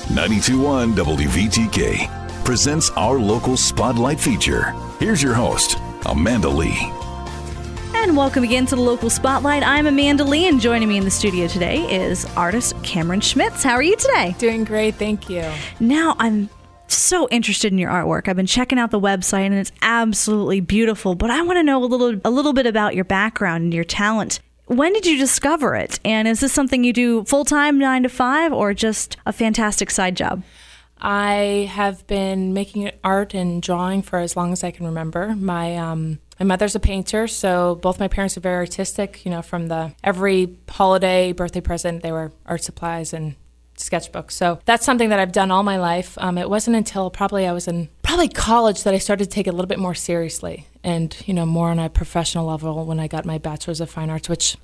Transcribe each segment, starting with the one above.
92.1 WVTK presents our local spotlight feature. Here's your host, Amanda Leigh. And welcome again to the Local Spotlight. I'm Amanda Leigh, and joining me in the studio today is artist Cameron Schmitz. How are you today? Doing great, thank you. Now, I'm so interested in your artwork. I've been checking out the website, and it's absolutely beautiful, but I want to know a little bit about your background and your talent. When did you discover it? And is this something you do full-time, 9 to 5, or just a fantastic side job? I have been making art and drawing for as long as I can remember. My mother's a painter, so both my parents are very artistic. You know, from every holiday, birthday present, they were art supplies and sketchbooks. So that's something that I've done all my life. It wasn't until I was in college that I started to take it a little bit more seriously and, more on a professional level when I got my Bachelor's of Fine Arts, which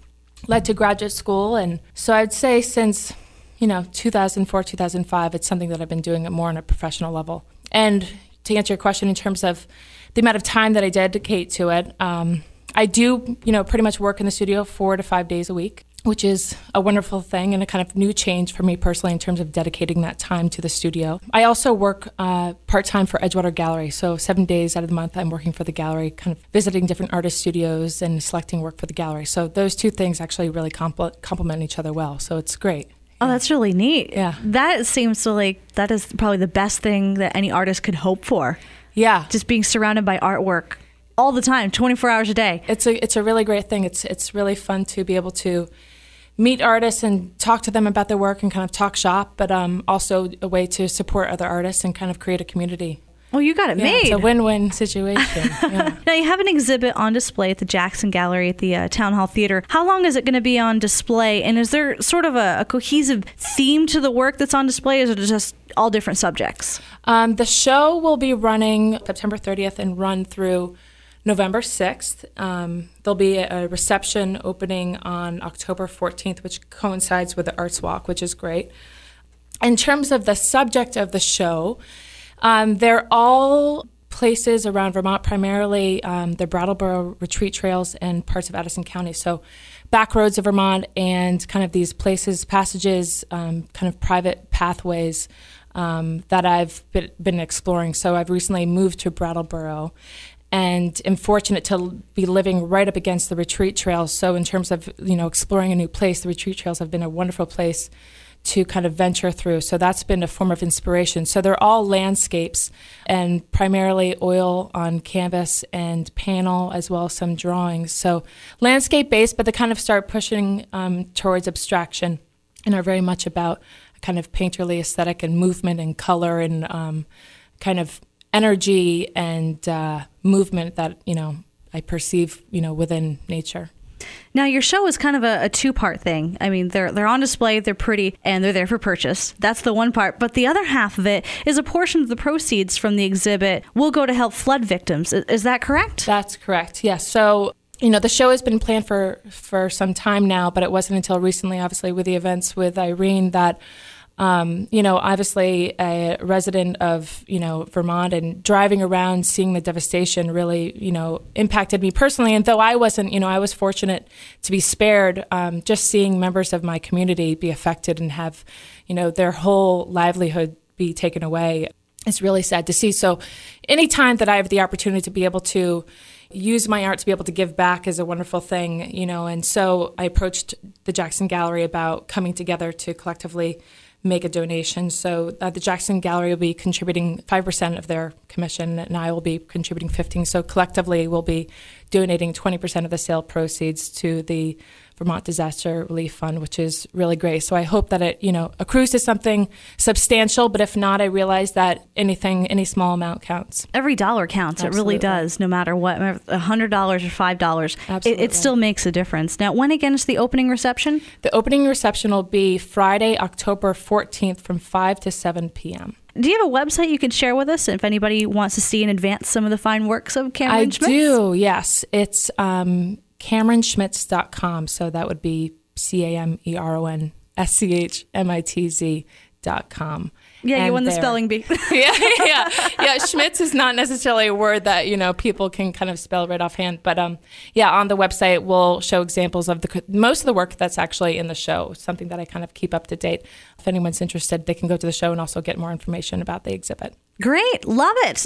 led to graduate school. And so I'd say since 2004, 2005, it's something that I've been doing it more on a professional level. And to answer your question in terms of the amount of time that I dedicate to it, I do, pretty much work in the studio 4 to 5 days a week, which is a wonderful thing and a kind of new change for me personally in terms of dedicating that time to the studio. I also work part-time for Edgewater Gallery, so 7 days out of the month I'm working for the gallery, kind of visiting different artist studios and selecting work for the gallery. So those two things actually really complement each other well, so it's great. Oh, that's really neat. Yeah. That seems to that is probably the best thing that any artist could hope for. Yeah. Just being surrounded by artwork all the time, 24 hours a day. It's a really great thing. It's really fun to be able to meet artists and talk to them about their work and kind of talk shop, but also a way to support other artists and kind of create a community. Well, you got it made. It's a win-win situation. Yeah. Now, you have an exhibit on display at the Jackson Gallery at the Town Hall Theater. How long is it going to be on display? And is there sort of a cohesive theme to the work that's on display, or is it just all different subjects? The show will be running September 30th and run through November 6th. There'll be a reception opening on October 14th, which coincides with the Arts Walk, which is great. In terms of the subject of the show, they're all places around Vermont, primarily the Brattleboro retreat trails and parts of Addison County. So back roads of Vermont and kind of these places, passages, kind of private pathways that I've been exploring. So I've recently moved to Brattleboro and am fortunate to be living right up against the retreat trails. So in terms of, exploring a new place, the retreat trails have been a wonderful place to kind of venture through. So that's been a form of inspiration. So they're all landscapes and primarily oil on canvas and panel, as well as some drawings. So landscape-based, but they kind of start pushing towards abstraction and are very much about a kind of painterly aesthetic and movement and color and kind of energy and movement that, I perceive, within nature. Now, your show is kind of a two-part thing. I mean, they're on display, they're pretty, and they're there for purchase. That's the one part. But the other half of it is a portion of the proceeds from the exhibit will go to help flood victims. Is that correct? That's correct, yes. So, the show has been planned for some time now, but it wasn't until recently, obviously, with the events with Irene that obviously a resident of, Vermont and driving around, seeing the devastation really, impacted me personally. And though I wasn't, I was fortunate to be spared, just seeing members of my community be affected and have, their whole livelihood be taken away is really sad to see. So anytime that I have the opportunity to be able to use my art to be able to give back is a wonderful thing, and so I approached the Jackson Gallery about coming together to collectively make a donation. So the Jackson Gallery will be contributing 5% of their commission, and I will be contributing 15%. So collectively, we'll be donating 20% of the sale proceeds to the Vermont Disaster Relief Fund, which is really great. So I hope that it, accrues to something substantial, but if not, I realize that any small amount counts. Every dollar counts. Absolutely. It really does, no matter what, $100 or $5. Absolutely. It still makes a difference. Now, when again is the opening reception? The opening reception will be Friday, October 14th from 5 to 7 p.m. Do you have a website you could share with us if anybody wants to see in advance some of the fine works of Cameron Schmitz? I do, yes. It's CameronSchmitz.com. So that would be CameronSchmitz.com. Yeah, you won the spelling bee. Yeah. Schmitz is not necessarily a word that, people can kind of spell right offhand. But on the website, we'll show examples of most of the work that's actually in the show, something that I kind of keep up to date. If anyone's interested, they can go to the show and also get more information about the exhibit. Great. Love it.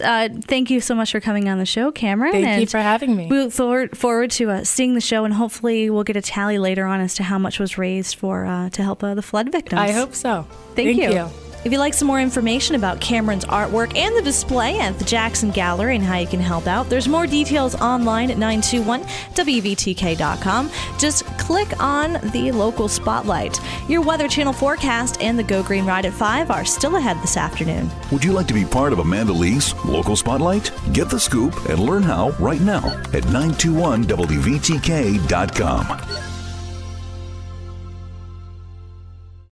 Thank you so much for coming on the show, Cameron. Thank you for having me. We look forward to seeing the show, and hopefully we'll get a tally later on as to how much was raised to help the flood victims. I hope so. Thank you. If you'd like some more information about Cameron's artwork and the display at the Jackson Gallery and how you can help out, there's more details online at 921WVTK.com. Just click on the local spotlight. Your Weather Channel forecast and the Go Green Ride at 5 are still ahead this afternoon. Would you like to be part of Amanda Leigh's local spotlight? Get the scoop and learn how right now at 921WVTK.com.